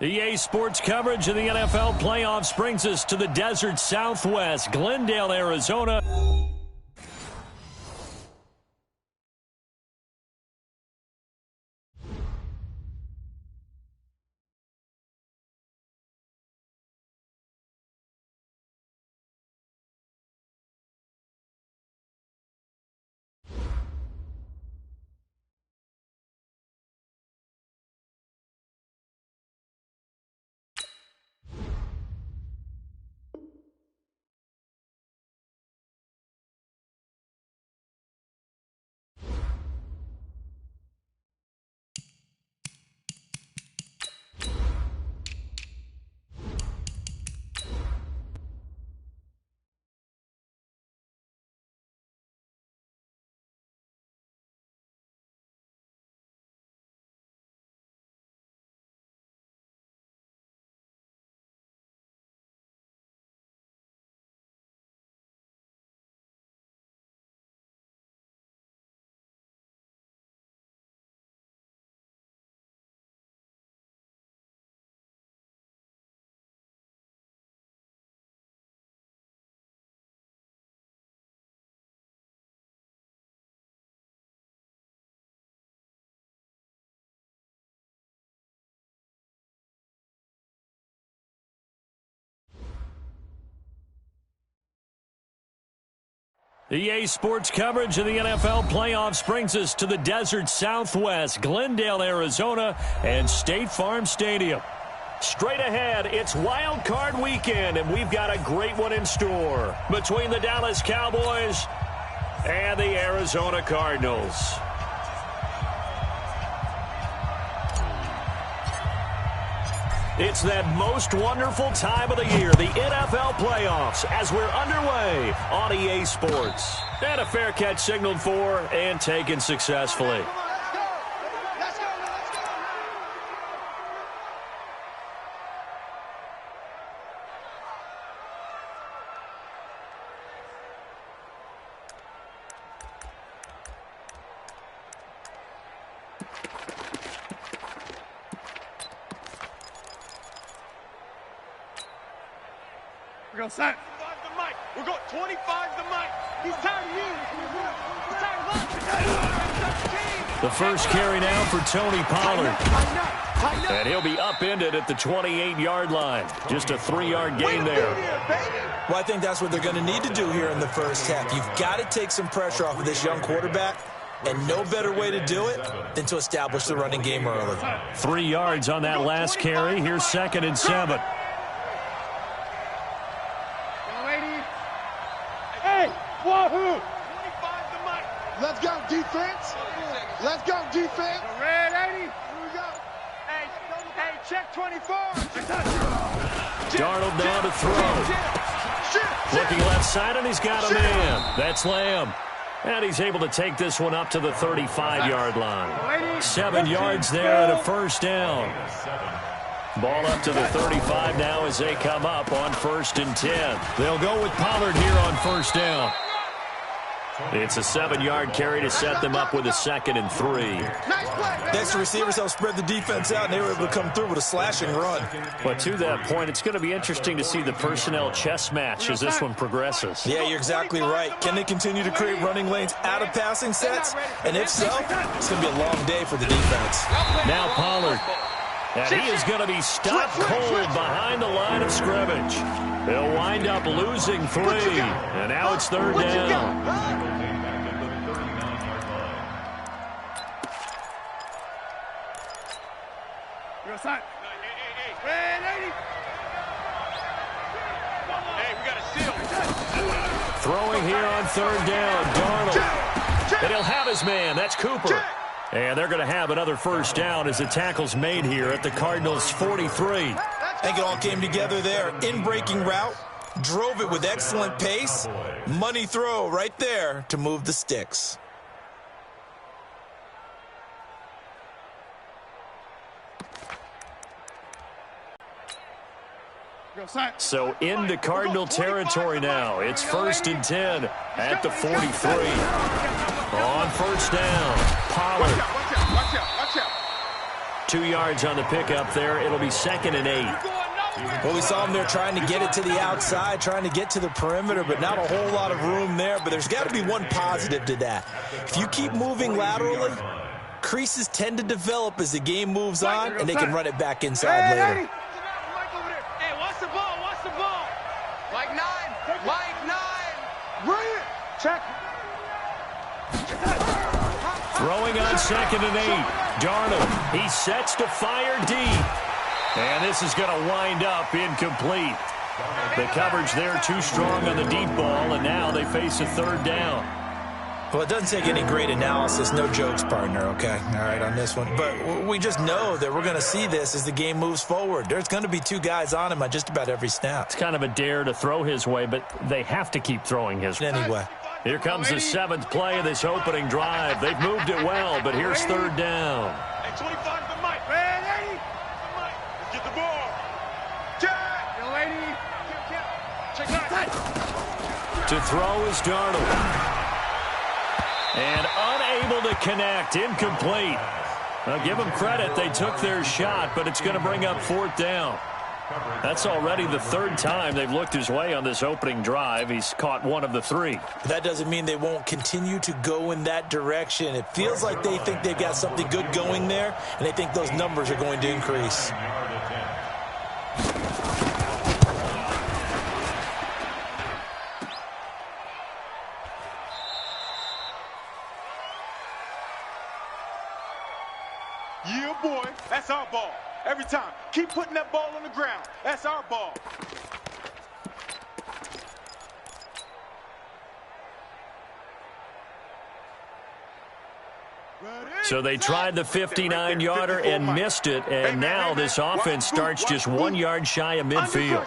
EA Sports coverage of the NFL playoffs brings us to the desert Southwest, Glendale, Arizona. EA Sports coverage of the NFL playoffs brings us to the desert Southwest, Glendale, Arizona, and State Farm Stadium. Straight ahead, it's Wild Card Weekend, and we've got a great one in store between the Dallas Cowboys and the Arizona Cardinals. It's that most wonderful time of the year, the NFL playoffs, as we're underway on EA Sports. And a fair catch signaled for and taken successfully. We're going to set. We're going 25 the mic. He's tired of you. He's tired of us. The first carry now for Tony Pollard. And he'll be upended at the 28-yard line. Just a 3-yard gain there. Well, I think that's what they're going to need to do here in the first half. You've got to take some pressure off of this young quarterback, and no better way to do it than to establish the running game early. 3 yards on that last carry. Here's 2nd and 7. Wahoo! Let's go, defense. Let's go, defense. Red 80. Here we go. Hey, check 24. Darnold down to throw. Looking left side, and he's got a man. That's Lamb. And he's able to take this one up to the 35-yard line. 7 yards there and a first down. Ball up to the 35 now as they come up on 1st and 10. They'll go with Pollard here on first down. It's a 7-yard carry to set them up with a 2nd and 3. Next, the receivers help spread the defense out, and they were able to come through with a slashing run. But to that point, it's going to be interesting to see the personnel chess match as this one progresses. Yeah, you're exactly right. Can they continue to create running lanes out of passing sets? And if so, it's going to be a long day for the defense. Now Pollard. And he is going to be stopped cold behind the line of scrimmage. They'll wind up losing 3. And now it's 3rd down. Throwing here on 3rd down, Darnold. And he'll have his man. That's Cooper. And they're going to have another first down as the tackle's made here at the Cardinals' 43. I think it all came together there. In-breaking route, drove it with excellent pace. Money throw right there to move the sticks. So into Cardinal territory now. It's 1st and 10 at the 43. On first down, Pollard. 2 yards on the pickup there. It'll be 2nd and 8. Well, we saw him there trying to get it to the outside, trying to get to the perimeter, but not a whole lot of room there. But there's got to be one positive to that. If you keep moving laterally, creases tend to develop as the game moves on, and they can run it back inside later. Hey, watch the ball, watch the ball. Mike 9, Mike 9. Bring it. Check. Throwing on 2nd and 8. Darnold, he sets to fire deep. And this is going to wind up incomplete. The coverage there too strong on the deep ball, and now they face a 3rd down. Well, it doesn't take any great analysis. No jokes, partner, okay? All right, on this one. But we just know that we're going to see this as the game moves forward. There's going to be 2 guys on him on just about every snap. It's kind of a dare to throw his way, but they have to keep throwing his way. Anyway. Here comes the 7th play of this opening drive. They've moved it well, but here's 3rd down. Hey, 25 to Mike. Ready? Mike, get the ball. Check. Yo, lady. Check that. To throw is Darnold. And unable to connect. Incomplete. Now, give them credit. They took their shot, but it's going to bring up 4th down. That's already the 3rd time they've looked his way on this opening drive. He's caught 1 of the 3. That doesn't mean they won't continue to go in that direction. It feels like they think they've got something good going there, and they think those numbers are going to increase. Yeah, boy. That's our ball. Every time. Keep putting that ball on the ground. That's our ball. So they tried the 59-yarder and missed it, and now this offense starts just 1 yard shy of midfield.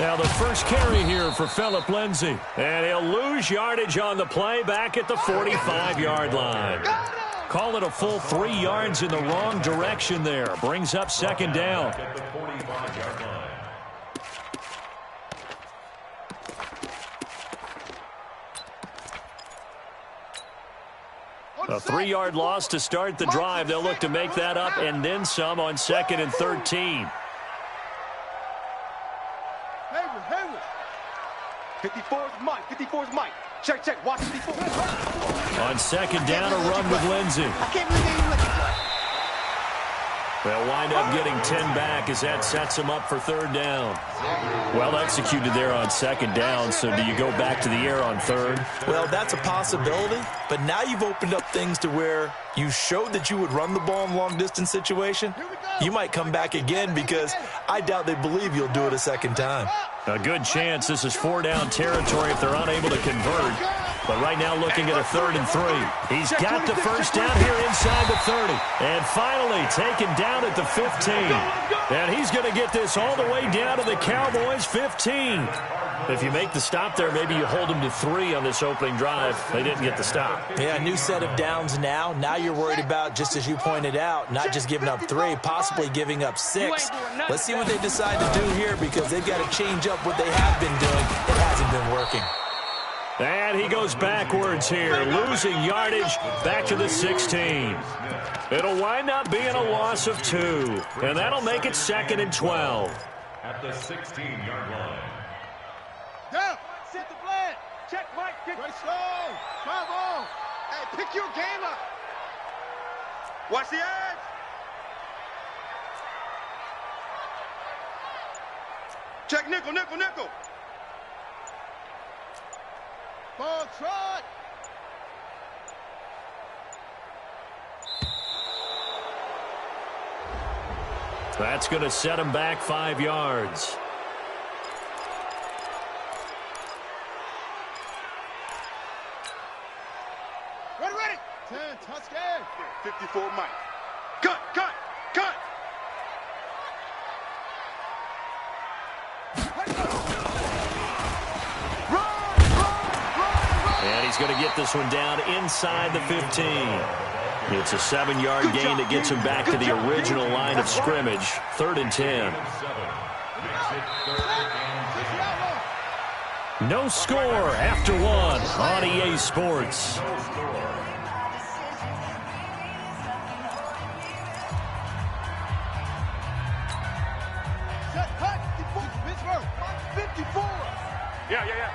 Now the first carry here for Phillip Lindsay, and he'll lose yardage on the play back at the 45-yard line. Call it a full 3 yards in the wrong direction there. Brings up 2nd down. A 3-yard loss to start the drive. They'll look to make that up and then some on 2nd and 13. 54's Mike. 54's Mike. Check, check. Watch 54. On 2nd down, a run with Lindsay. I can't believe they look at They'll wind up getting 10 back as that sets them up for 3rd down. Well executed there on 2nd down, so do you go back to the air on 3rd? Well, that's a possibility, but now you've opened up things to where you showed that you would run the ball in long-distance situation. You might come back again because I doubt they believe you'll do it a 2nd time. A good chance this is 4-down territory if they're unable to convert. But right now looking at a 3rd and 3. He's got the first down here inside the 30. And finally taken down at the 15. And he's going to get this all the way down to the Cowboys' 15. If you make the stop there, maybe you hold them to 3 on this opening drive. They didn't get the stop. Yeah, new set of downs now. Now you're worried about, just as you pointed out, not just giving up 3, possibly giving up 6. Let's see what they decide to do here because they've got to change up what they have been doing. It hasn't been working. And he goes backwards here, losing yardage back to the 16. It'll wind up being a loss of 2, and that'll make it 2nd and 12. At the 16-yard line. Go. Set the blend. Check, Mike. Right slow. Come on. Hey, pick your game up. Watch the edge. Check nickel, nickel, nickel. Ball trot. That's going to set him back 5 yards. Ready, ready. 10, touchdown. 54 Mike. Cut, cut, cut. And he's going to get this one down inside the 15. It's a 7-yard gain that gets him back to the original line of scrimmage. 3rd and 10. No score after 1 on EA Sports. 54. Yeah.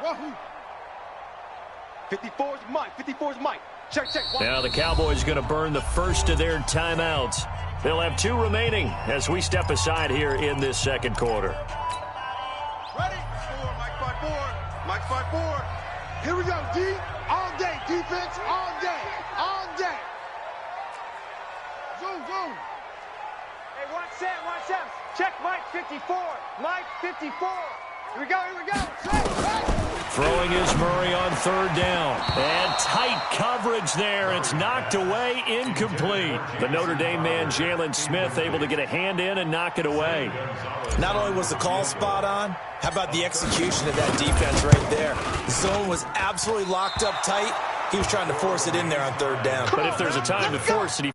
Wahoo. 54's Mike. 54's Mike. Check. Now the Cowboys going to burn the first of their timeouts. They'll have 2 remaining as we step aside here in this second quarter. Ready? 4, Mike 5-4. Mike 5-4. Here we go, D. All day. Defense all day. All day. Zoom. Hey, watch Sam. Check Mike 54. Mike 54. Here we go. Throwing is Murray on 3rd down. And tight coverage there. It's knocked away, incomplete. The Notre Dame man, Jalen Smith, able to get a hand in and knock it away. Not only was the call spot on, how about the execution of that defense right there? The zone was absolutely locked up tight. He was trying to force it in there on 3rd down. But if there's a time to force it, he